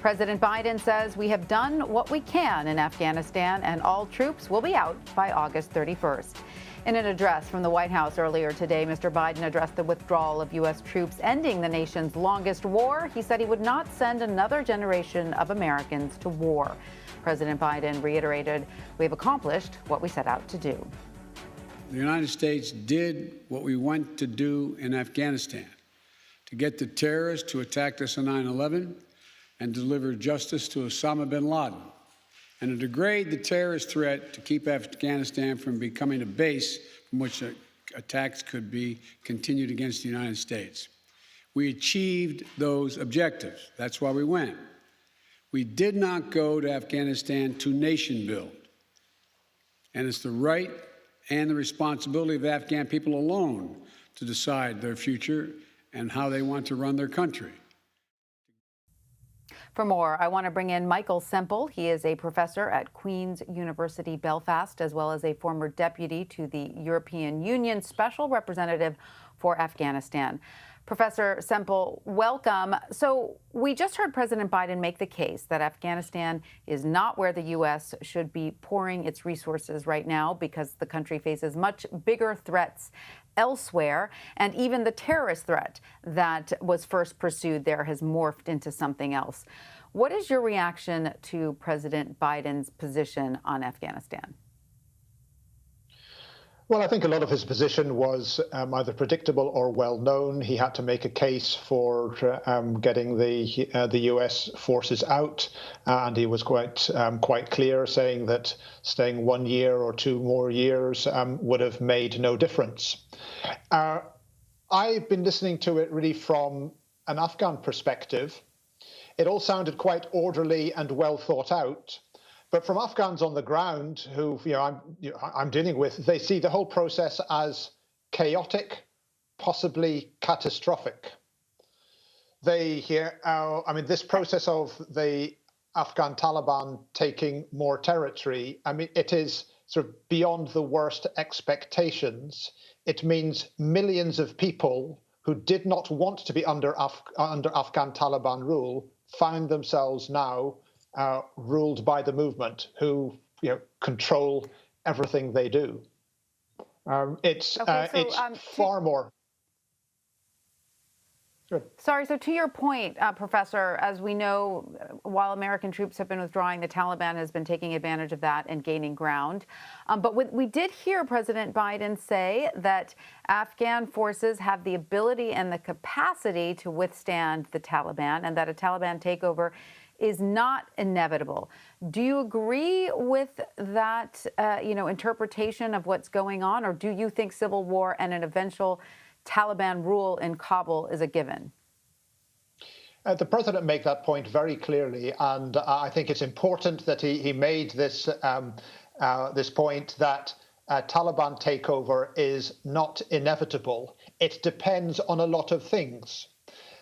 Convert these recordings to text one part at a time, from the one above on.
President Biden says we have done what we can in Afghanistan and all troops will be out by August 31st. In an address from the White House earlier today, Mr. Biden addressed the withdrawal of U.S. troops ending the nation's longest war. He said he would not send another generation of Americans to war. President Biden reiterated, "We've accomplished what we set out to do." The United States did what we went to do in Afghanistan, to get the terrorists who attacked us on 9/11 and deliver justice to Osama bin Laden, and to degrade the terrorist threat to keep Afghanistan from becoming a base from which attacks could be continued against the United States. We achieved those objectives. That's why we went. We did not go to Afghanistan to nation build. And it's the right and the responsibility of the Afghan people alone to decide their future and how they want to run their country. For more, I want to bring in Michael Semple. He is a professor at Queen's University, Belfast, as well as a former deputy to the European Union Special Representative for Afghanistan. Professor Semple, welcome. So we just heard President Biden make the case that Afghanistan is not where the U.S. should be pouring its resources right now because the country faces much bigger threats elsewhere, and even the terrorist threat that was first pursued there has morphed into something else. What is your reaction to President Biden's position on Afghanistan? Well, I think a lot of his position was either predictable or well known. He had to make a case for getting the U.S. forces out, and he was quite clear, saying that staying 1 year or 2 more years would have made no difference. I've been listening to it really from an Afghan perspective. It all sounded quite orderly and well thought out. But from Afghans on the ground who I'm dealing with, they see the whole process as chaotic, possibly catastrophic. They hear, this process of the Afghan Taliban taking more territory, it is sort of beyond the worst expectations. It means millions of people who did not want to be under Afghan Taliban rule find themselves now ruled by the movement, who control everything they do. It's far more. Sure. Sorry, so to your point, Professor, as we know, while American troops have been withdrawing, the Taliban has been taking advantage of that and gaining ground. But we did hear President Biden say that Afghan forces have the ability and the capacity to withstand the Taliban, and that a Taliban takeover is not inevitable. Do you agree with that, interpretation of what's going on, or do you think civil war and an eventual Taliban rule in Kabul is a given? The president made that point very clearly, and I think it's important that he made this point that Taliban takeover is not inevitable. It depends on a lot of things.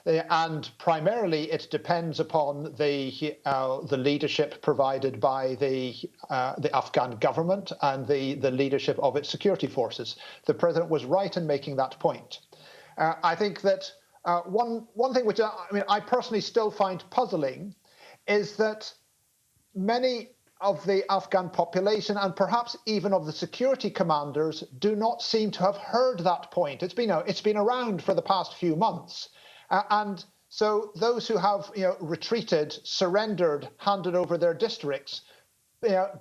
And primarily, it depends upon the leadership provided by the Afghan government and the leadership of its security forces. The president was right in making that point. I think that one thing which I personally still find puzzling is that many of the Afghan population and perhaps even of the security commanders do not seem to have heard that point. It's been around for the past few months. And so those who have retreated, surrendered, handed over their districts,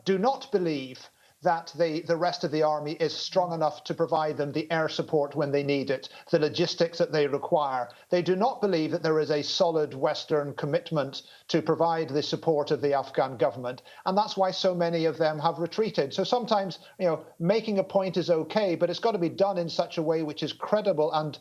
do not believe that the rest of the army is strong enough to provide them the air support when they need it, the logistics that they require. They do not believe that there is a solid Western commitment to provide the support of the Afghan government. And that's why so many of them have retreated. So sometimes, making a point is okay, but it's got to be done in such a way which is credible and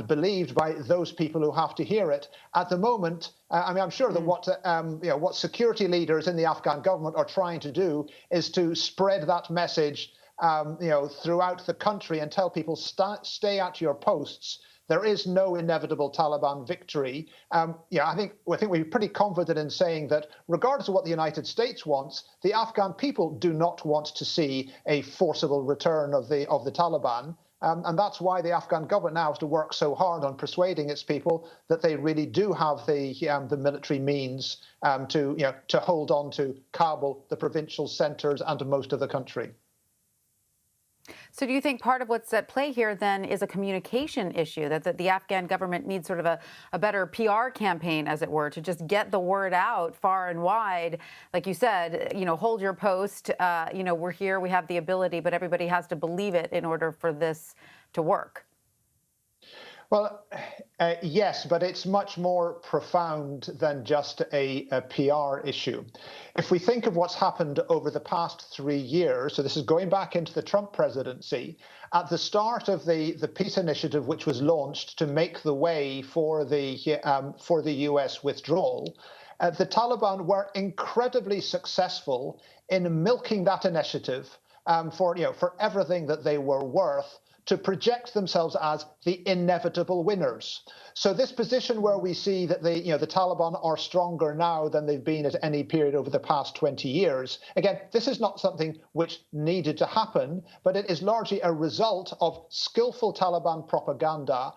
believed by those people who have to hear it. At the moment, I'm sure that what security leaders in the Afghan government are trying to do is to spread that message, throughout the country and tell people stay at your posts. There is no inevitable Taliban victory. I think we're pretty confident in saying that regardless of what the United States wants, the Afghan people do not want to see a forcible return of the Taliban. And that's why the Afghan government now has to work so hard on persuading its people that they really do have the military means to hold on to Kabul, the provincial centres, and to most of the country. So do you think part of what's at play here then is a communication issue, that the Afghan government needs sort of a better PR campaign, as it were, to just get the word out far and wide? Like you said, hold your post, we're here, we have the ability, but everybody has to believe it in order for this to work. Well, yes, but it's much more profound than just a PR issue. If we think of what's happened over the past 3 years, so this is going back into the Trump presidency, at the start of the peace initiative, which was launched to make the way for the US withdrawal, the Taliban were incredibly successful in milking that initiative for everything that they were worth, to project themselves as the inevitable winners. So this position where we see that the Taliban are stronger now than they've been at any period over the past 20 years. Again, this is not something which needed to happen, but it is largely a result of skillful Taliban propaganda,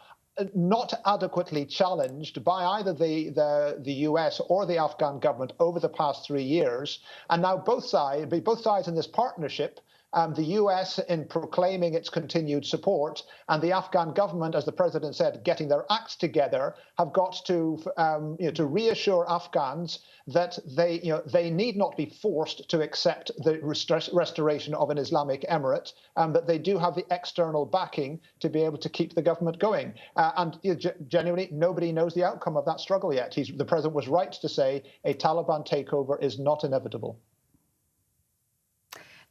not adequately challenged by either the US or the Afghan government over the past 3 years. And now both sides in this partnership, the US in proclaiming its continued support, and the Afghan government, as the president said, getting their acts together, have got to reassure Afghans that they need not be forced to accept the restoration of an Islamic emirate, that they do have the external backing to be able to keep the government going. Genuinely, nobody knows the outcome of that struggle yet. The president was right to say a Taliban takeover is not inevitable.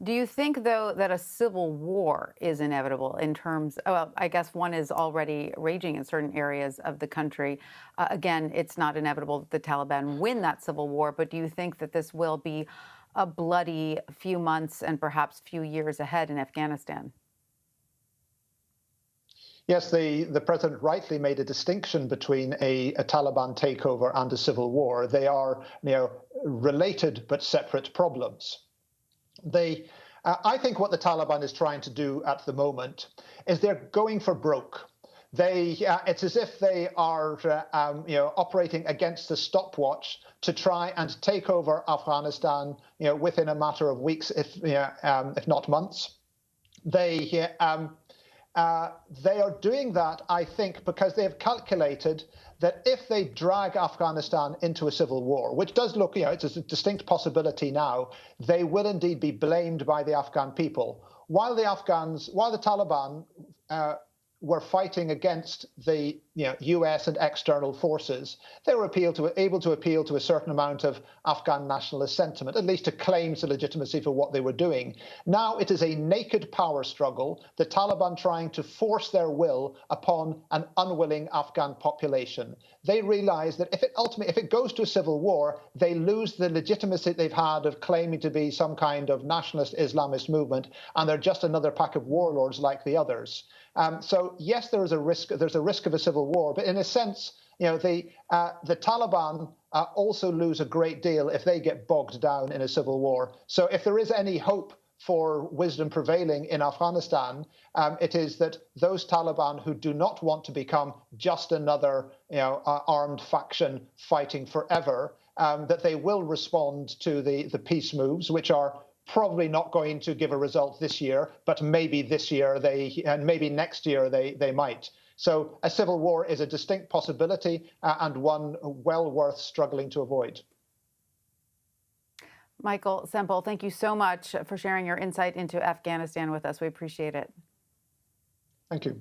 Do you think, though, that a civil war is inevitable in terms, well, I guess one is already raging in certain areas of the country. Again, it's not inevitable that the Taliban win that civil war, but do you think that this will be a bloody few months and perhaps few years ahead in Afghanistan? Yes, the president rightly made a distinction between a Taliban takeover and a civil war. They are related but separate problems. I think what the Taliban is trying to do at the moment is they're going for broke. It's as if they are operating against a stopwatch to try and take over Afghanistan within a matter of weeks, if not months. They are doing that, I think, because they have calculated that if they drag Afghanistan into a civil war, which does look, it's a distinct possibility now, they will indeed be blamed by the Afghan people. While the Taliban were fighting against the US and external forces, they were able to appeal to a certain amount of Afghan nationalist sentiment, at least to claim some legitimacy for what they were doing. Now it is a naked power struggle, the Taliban trying to force their will upon an unwilling Afghan population. They realize that if it goes to a civil war, they lose the legitimacy they've had of claiming to be some kind of nationalist Islamist movement, and they're just another pack of warlords like the others. So yes, there's a risk of a civil war, but in a sense, the Taliban also lose a great deal if they get bogged down in a civil war. So if there is any hope for wisdom prevailing in Afghanistan, it is that those Taliban who do not want to become just another armed faction fighting forever, that they will respond to the peace moves, which are probably not going to give a result this year, but maybe this year and maybe next year they might. So a civil war is a distinct possibility and one well worth struggling to avoid. Michael Semple, thank you so much for sharing your insight into Afghanistan with us. We appreciate it. Thank you.